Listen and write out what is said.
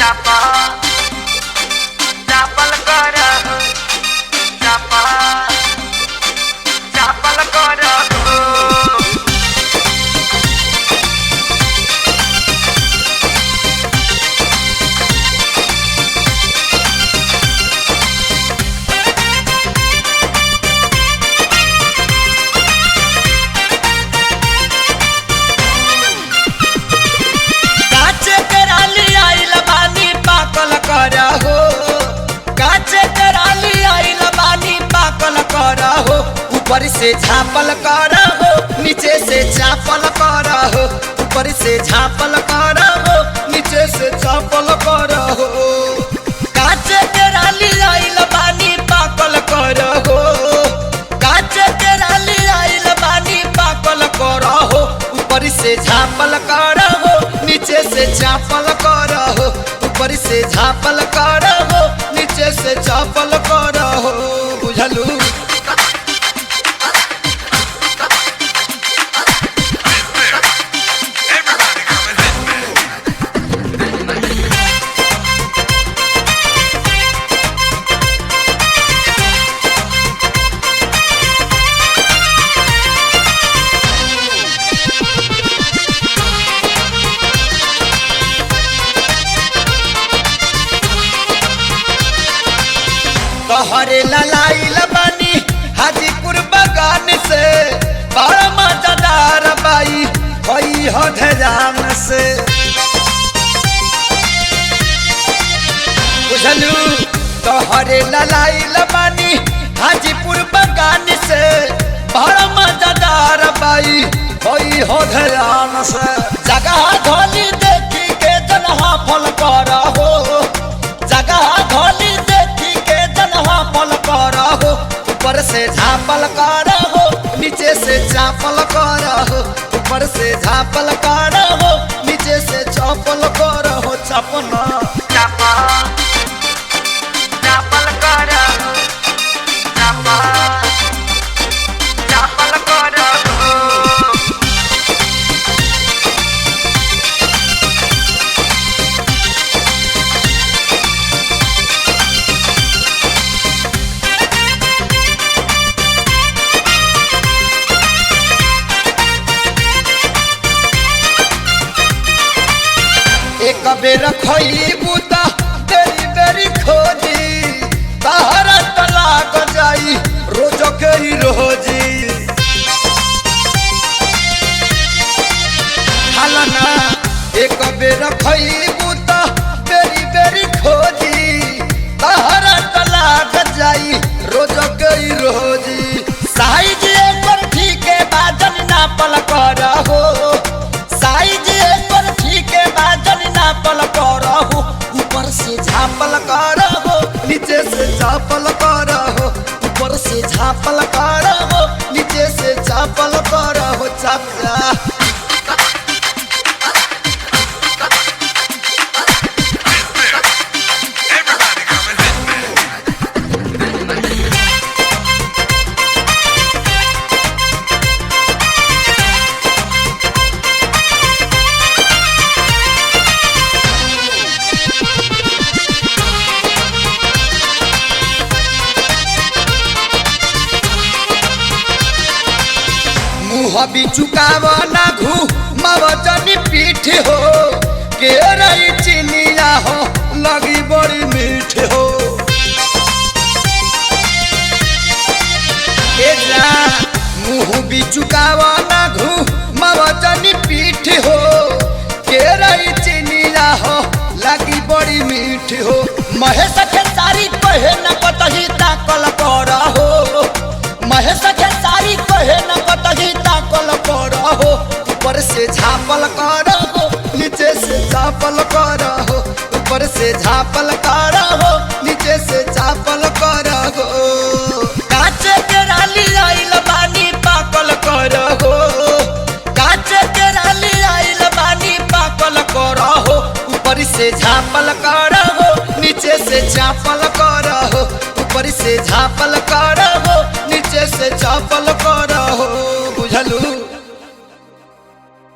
चापा चापल कर चापा चापल कर ऊपर से झापल कर हो नीचे से चापल कर हो ऊपर से झापल कर हो नीचे से चापल कर हो काचे के राली आइल बानी पाकल कर हो काचे के राली आइल बानी पाकल कर हो ऊपर से झापल कर हो नीचे से चापल कर हो ऊपर से झापल कर हो नीचे से चापल कर हो बुझलू। तोहरे ललाइल बानी हाजीपुर बगान से बड़ा मजेदार बाई होई हो ध्यान से बुझलू। तोहरे ललाइल बानी हाजीपुर बगान से बड़ा मजेदार बाई होई हो ध्यान से जगह धोली देखी के जनहा फल कर हो जगह धोली पल कर हो ऊपर से झापल कर हो नीचे से चापल कर हो ऊपर से झापल कर हो नीचे से चापल कर हो चापना चापा चापल कर चापा चापल कर एक बेर खइबू त तेरी बेरी खोजी तहरा तलाक जाई रोज के ही रोजी हालना एक बेर खइबू त तेरी बेरी खोजी तहरा तलाक जाई रोज के ही रोजी साइज एकर ठीक है बाजन नापल कर हो साइज एकर ठीक है बाजन नापल कर हो ऊपर से झापल कर हो नीचे से चापल कर हो ऊपर से झापल कर हो नीचे से चापल कर हो चापा हबी चुकाव ना घू मवजनी पीठ हो के रही चिनिया हो लगी बड़ी मीठ हो मुँह भी चुकाव ना घू मवजनी पीठ हो के रही चिनिया हो लगी बड़ी मीठ हो महेश के सारी कहे न कतही ताकल कर हो महेश के सारी कहे न कतही ताकल कर हो ऊपर से झापल कर हो नीचे से चापल कर हो ऊपर से झापल कर हो नीचे से चापल कर हो काचे के राली आइल बानी पाकल कर हो काचे के राली आइल बानी पाकल कर हो ऊपर से झापल कर हो नीचे से चापल कर हो ऊपर से झापल कर हो नीचे से चापल कर